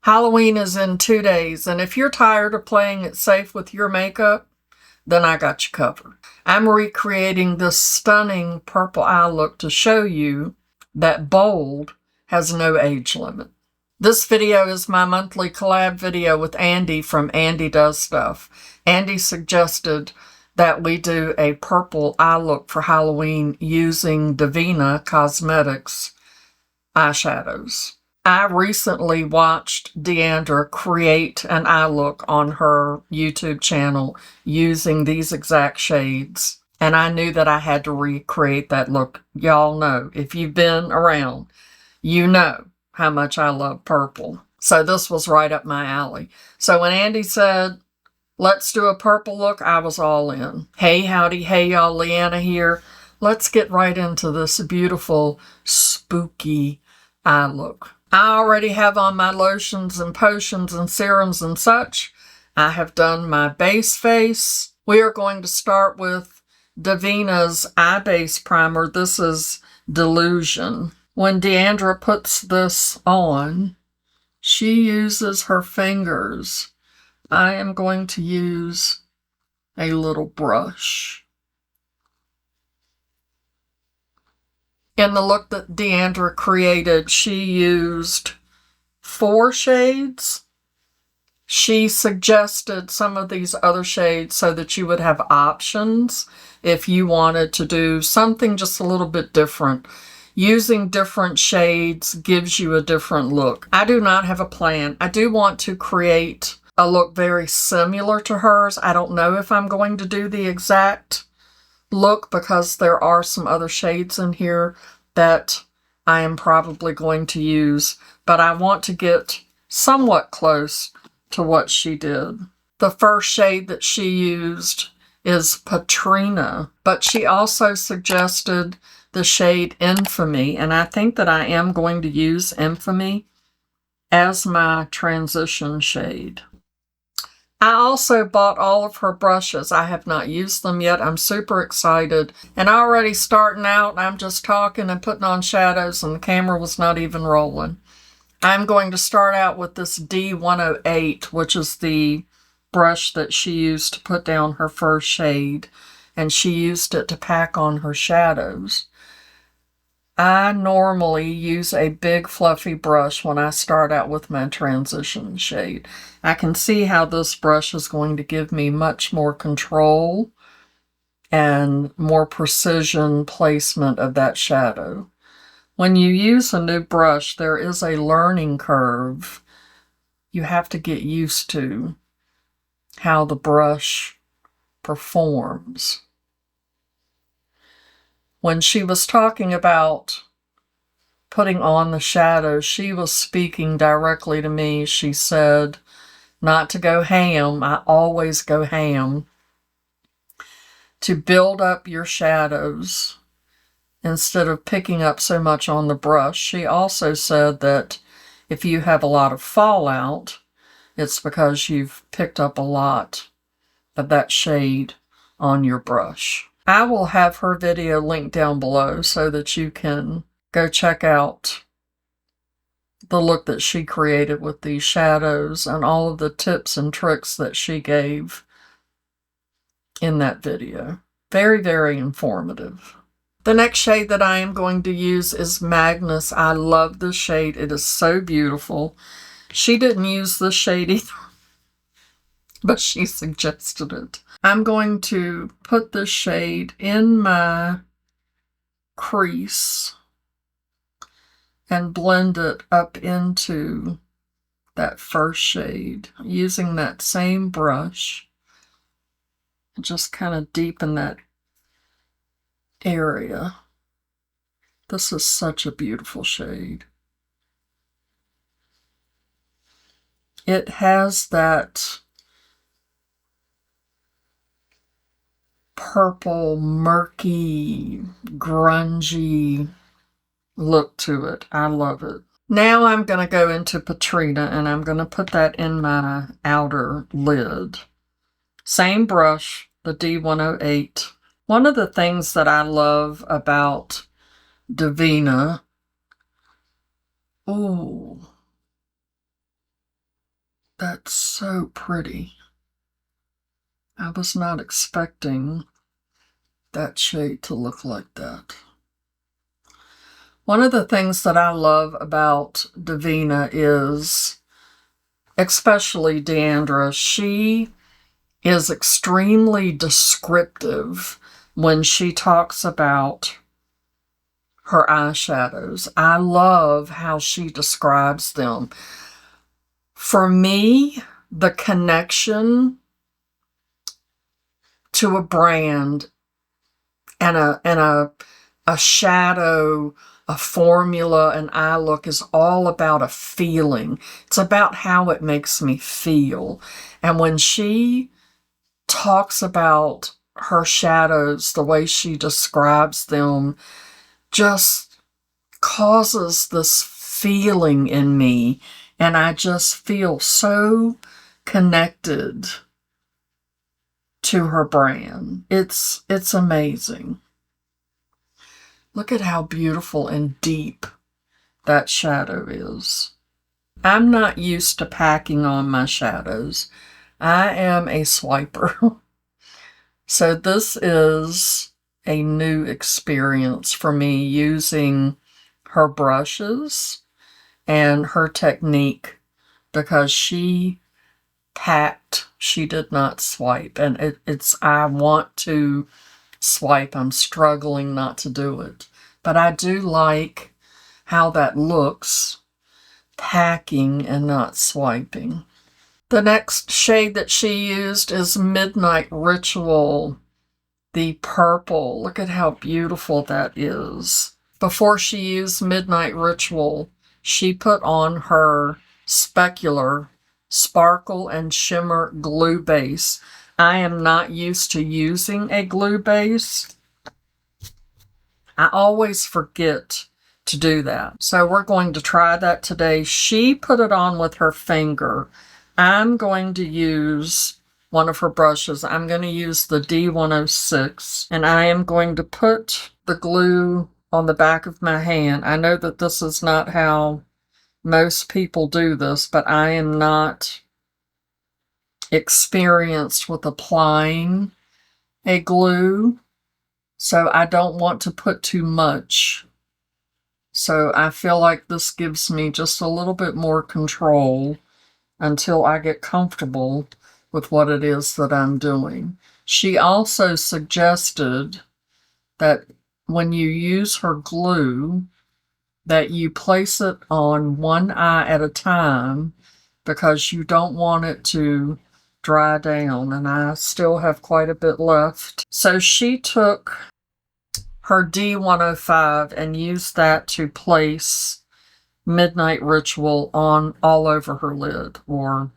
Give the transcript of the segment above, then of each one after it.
Halloween is in 2 days, and if you're tired of playing it safe with your makeup, then I got you covered. I'm recreating this stunning purple eye look to show you that bold has no age limit. This video is my monthly collab video with Andi from Andi Does Stuff. Andi suggested that we do a purple eye look for Halloween using Devinah Cosmetics eyeshadows. I recently watched DeAndra create an eye look on her YouTube channel using these exact shades, and I knew that I had to recreate that look. Y'all know, if you've been around, you know how much I love purple. So this was right up my alley. So when Andi said, let's do a purple look, I was all in. Hey, howdy, hey y'all, Leanna here. Let's get right into this beautiful, spooky eye look. I already have on my lotions and potions and serums and such. I have done my base face. We are going to start with Devinah's Eye Base Primer. This is Delusion. When DeAndra puts this on, she uses her fingers. I am going to use a little brush. In the look that DeAndra created, she used 4 shades. She suggested some of these other shades so that you would have options if you wanted to do something just a little bit different. Using different shades gives you a different look. I do not have a plan. I do want to create a look very similar to hers. I don't know if I'm going to do the exact look because there are some other shades in here that I am probably going to use, but I want to get somewhat close to what she did. The first shade that she used is Patrina, but she also suggested the shade Infamy, and I think that I am going to use Infamy as my transition shade. I also bought all of her brushes. I have not used them yet. I'm super excited. And already starting out, I'm just talking and putting on shadows and the camera was not even rolling. I'm going to start out with this D108, which is the brush that she used to put down her first shade. And she used it to pack on her shadows. I normally use a big fluffy brush when I start out with my transition shade. I can see how this brush is going to give me much more control and more precision placement of that shadow. When you use a new brush, there is a learning curve. You have to get used to how the brush performs. When she was talking about putting on the shadows, she was speaking directly to me. She said, not to go ham, I always go ham, to build up your shadows instead of picking up so much on the brush. She also said that if you have a lot of fallout, it's because you've picked up a lot of that shade on your brush. I will have her video linked down below so that you can go check out the look that she created with these shadows and all of the tips and tricks that she gave in that video. Very, very informative. The next shade that I am going to use is Magnus. I love this shade. It is so beautiful. She didn't use this shade either, but she suggested it. I'm going to put this shade in my crease and blend it up into that first shade using that same brush. Just kind of deepen that area. This is such a beautiful shade. It has that purple, murky, grungy look to it. I love it. Now I'm going to go into Patrina and I'm going to put that in my outer lid. Same brush, the D108. One of the things that I love about Devinah, ooh, That's so pretty. I was not expecting that shade to look like that. One of the things that I love about Devinah is, especially DeAndra, she is extremely descriptive when she talks about her eyeshadows. I love how she describes them. For me, the connection to a brand and a shadow, a formula, an eye look is all about a feeling. It's about how it makes me feel. And when she talks about her shadows, the way she describes them just causes this feeling in me, and I just feel so connected to her brand. It's amazing. Look at how beautiful and deep that shadow is. I'm not used to packing on my shadows. I am a swiper. So this is a new experience for me using her brushes and her technique, because she packed, she did not swipe. And I want to swipe. I'm struggling not to do it. But I do like how that looks, packing and not swiping. The next shade that she used is Midnight Ritual, the purple. Look at how beautiful that is. Before she used Midnight Ritual, she put on her Specular Sparkle and Shimmer glue base. I am not used to using a glue base. I always forget to do that. So we're going to try that today. She put it on with her finger. I'm going to use one of her brushes. I'm going to use the D106, and I am going to put the glue on the back of my hand. I know that this is not how most people do this, but I am not experienced with applying a glue, so I don't want to put too much. So I feel like this gives me just a little bit more control until I get comfortable with what it is that I'm doing. She also suggested that when you use her glue, that you place it on one eye at a time, because you don't want it to dry down, and I still have quite a bit left. So she took her D105 and used that to place Midnight Ritual on all over her lid, or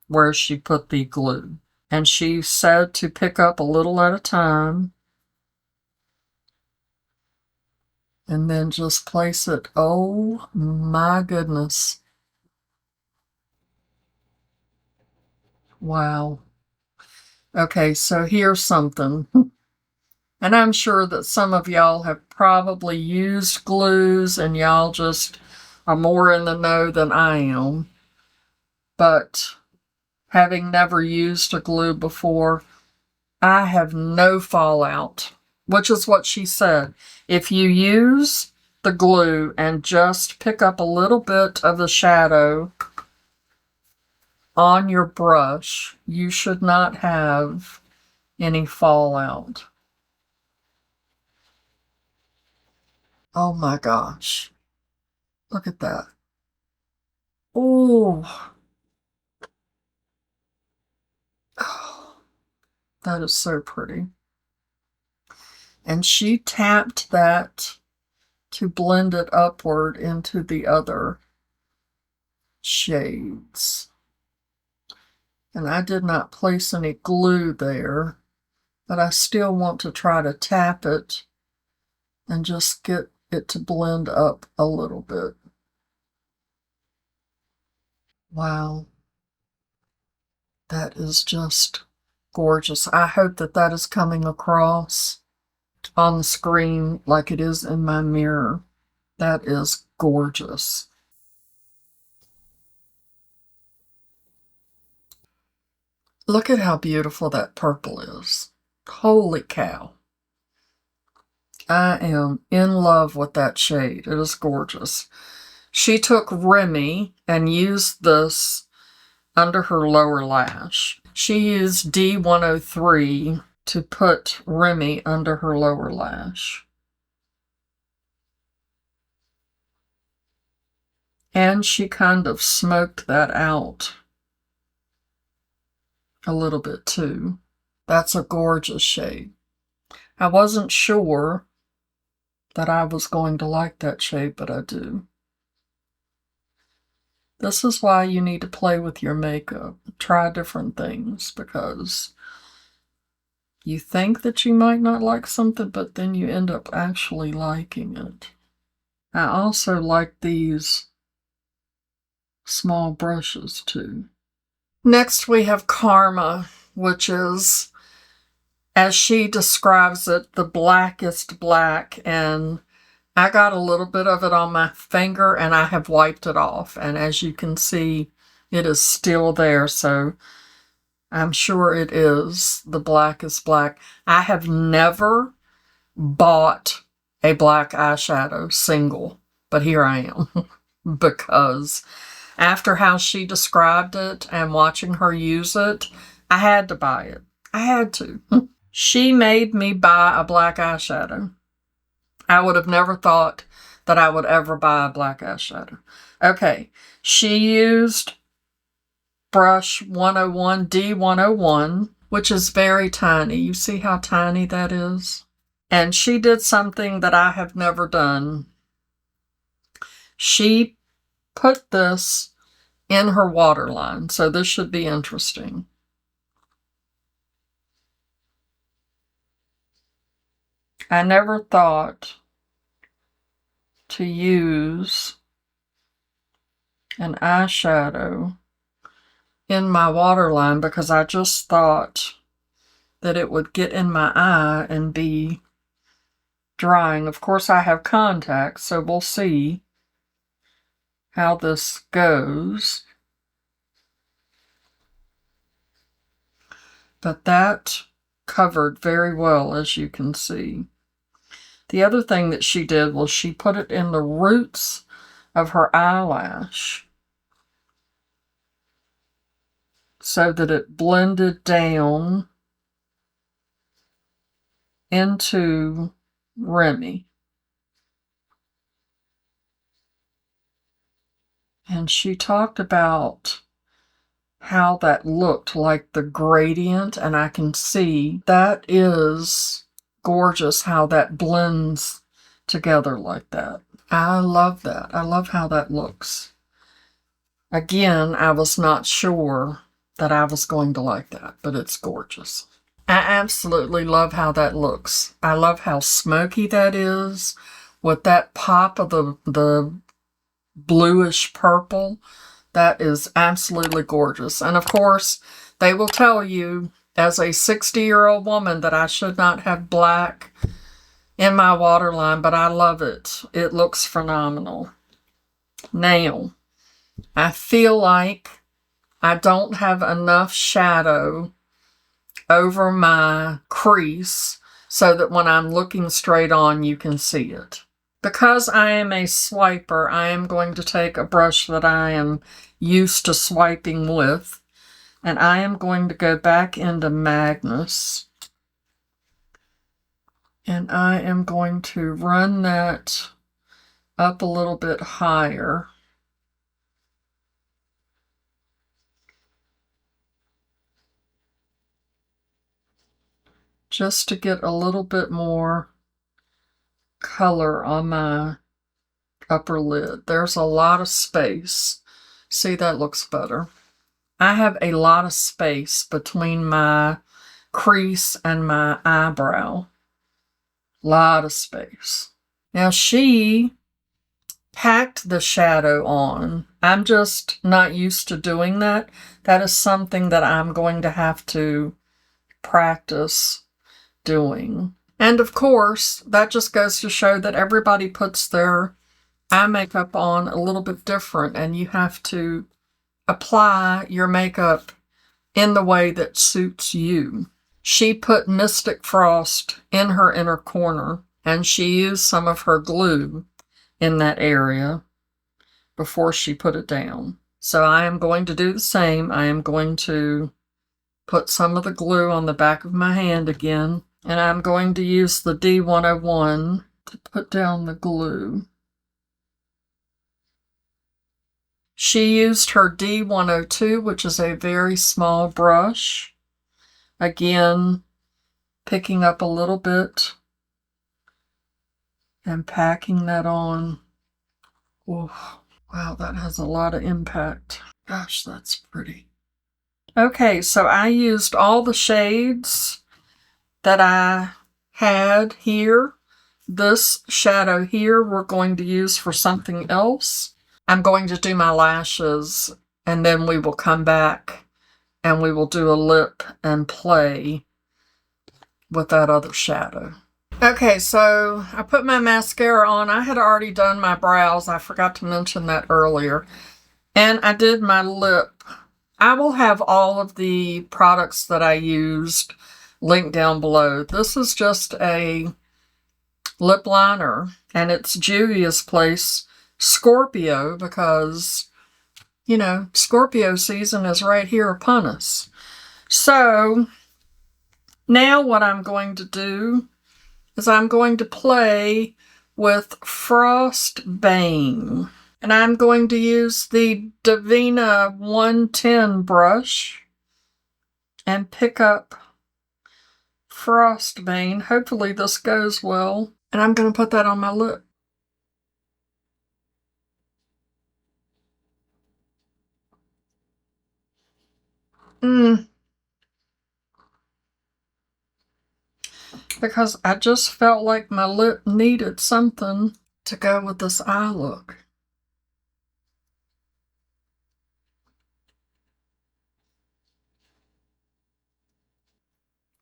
where she put the glue. And she said to pick up a little at a time and then just place it. Oh my goodness. Wow. Okay, so here's something. And I'm sure that some of y'all have probably used glues and y'all just are more in the know than I am. But having never used a glue before, I have no fallout, which is what she said. If you use the glue and just pick up a little bit of the shadow on your brush, you should not have any fallout. Oh my gosh. Look at that. Oh, that is so pretty. And she tapped that to blend it upward into the other shades. And I did not place any glue there, but I still want to try to tap it and just get it to blend up a little bit. Wow. That is just gorgeous. I hope that that is coming across on the screen like it is in my mirror. That is gorgeous. Look at how beautiful that purple is. Holy cow. I am in love with that shade. It is gorgeous. She took Remi and used this under her lower lash. She used D103 to put Remi under her lower lash. And she kind of smoked that out a little bit too. That's a gorgeous shade. I wasn't sure that I was going to like that shade, but I do. This is why you need to play with your makeup. Try different things, because you think that you might not like something, but then you end up actually liking it. I also like these small brushes too. Next we have Karma, which is, as she describes it, the blackest black, and I got a little bit of it on my finger and I have wiped it off, and as you can see, it is still there, so I'm sure it is the blackest black. I have never bought a black eyeshadow single, but here I am because after how she described it and watching her use it, I had to buy it. I had to. She made me buy a black eyeshadow. I would have never thought that I would ever buy a black eyeshadow. Okay, she used brush 101, D101, which is very tiny. You see how tiny that is? And she did something that I have never done. She put this in her waterline, so this should be interesting. I never thought to use an eyeshadow in my waterline because I just thought that it would get in my eye and be drying. Of course, I have contacts, so we'll see how this goes. But that covered very well, as you can see. The other thing that she did was she put it in the roots of her eyelash so that it blended down into Remi. And she talked about how that looked like the gradient, and I can see that is gorgeous how that blends together like that. I love that. I love how that looks. Again, I was not sure that I was going to like that, but it's gorgeous. I absolutely love how that looks. I love how smoky that is with that pop of the bluish purple. That is absolutely gorgeous. And of course, they will tell you as a 60-year-old woman that I should not have black in my waterline, but I love it. It looks phenomenal. Now, I feel like I don't have enough shadow over my crease so that when I'm looking straight on, you can see it. Because I am a swiper, I am going to take a brush that I am used to swiping with, and I am going to go back into Magnus, and I am going to run that up a little bit higher. Just to get a little bit more color on my upper lid. There's a lot of space. See, that looks better. I have a lot of space between my crease and my eyebrow. Lot of space. Now she packed the shadow on. I'm just not used to doing that. That is something that I'm going to have to practice doing. And of course, that just goes to show that everybody puts their eye makeup on a little bit different, and you have to apply your makeup in the way that suits you. She put Mystic Frost in her inner corner, and she used some of her glue in that area before she put it down. So I am going to do the same. I am going to put some of the glue on the back of my hand again, and I'm going to use the D101 to put down the glue. She used her D102, which is a very small brush. Again, picking up a little bit and packing that on. Oh, wow, that has a lot of impact. Gosh, that's pretty. Okay, so I used all the shades that I had here. This shadow here we're going to use for something else. I'm going to do my lashes, and then we will come back and we will do a lip and play with that other shadow. Okay, so I put my mascara on. I had already done my brows. I forgot to mention that earlier. And I did my lip. I will have all of the products that I used linked down below. This is just a lip liner, and it's Juvia's Place Scorpio, because, you know, Scorpio season is right here upon us. So now what I'm going to do is I'm going to play with Frost Bane. And I'm going to use the Devinah 110 brush and pick up Frost Bane. Hopefully this goes well. And I'm going to put that on my lip. Because I just felt like my lip needed something to go with this eye look.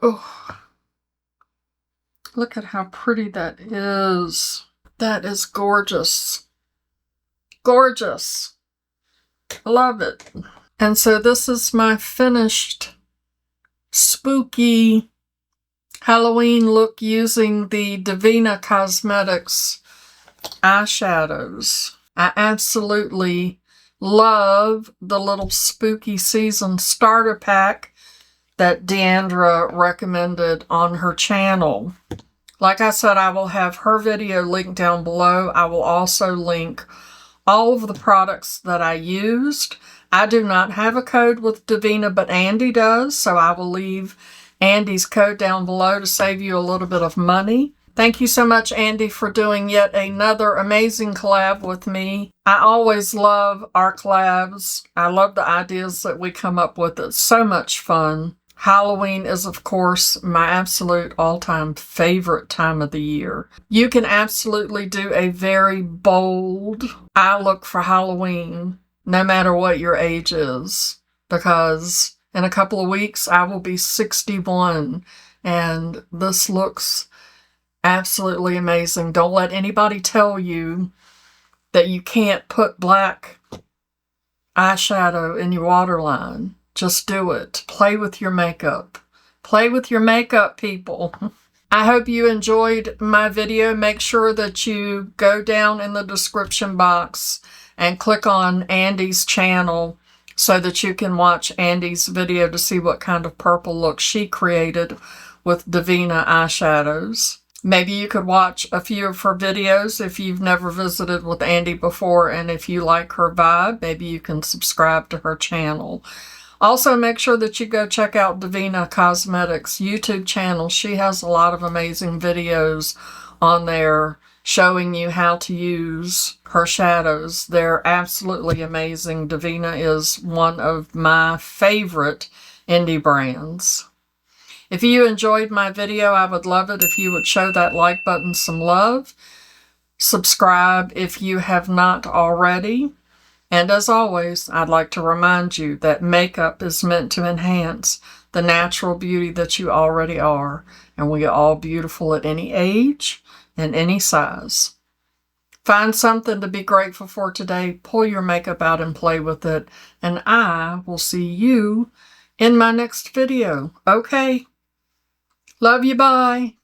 Oh, look at how pretty that is. That is gorgeous. Gorgeous. I love it. And so this is my finished spooky Halloween look using the Devinah Cosmetics eyeshadows. I absolutely love the little spooky season starter pack that DeAndra recommended on her channel. Like I said, I will have her video linked down below. I will also link all of the products that I used. I do not have a code with Devinah, but Andi does, so I will leave Andi's code down below to save you a little bit of money. Thank you so much, Andi, for doing yet another amazing collab with me. I always love our collabs. I love the ideas that we come up with. It's so much fun. Halloween is, of course, my absolute all-time favorite time of the year. You can absolutely do a very bold eye look for Halloween, no matter what your age is, because in a couple of weeks, I will be 61, and this looks absolutely amazing. Don't let anybody tell you that you can't put black eyeshadow in your waterline. Just do it. Play with your makeup. Play with your makeup, people. I hope you enjoyed my video. Make sure that you go down in the description box and click on Andi's channel so that you can watch Andi's video to see what kind of purple look she created with Devinah eyeshadows. Maybe you could watch a few of her videos if you've never visited with Andi before, and if you like her vibe, maybe you can subscribe to her channel. Also, make sure that you go check out Devinah Cosmetics' YouTube channel. She has a lot of amazing videos on there showing you how to use her shadows. They're absolutely amazing. Devinah is one of my favorite indie brands. If you enjoyed my video, I would love it if you would show that like button some love. Subscribe if you have not already. And as always, I'd like to remind you that makeup is meant to enhance the natural beauty that you already are. And we are all beautiful at any age and any size. Find something to be grateful for today. Pull your makeup out and play with it. And I will see you in my next video. Okay. Love you. Bye.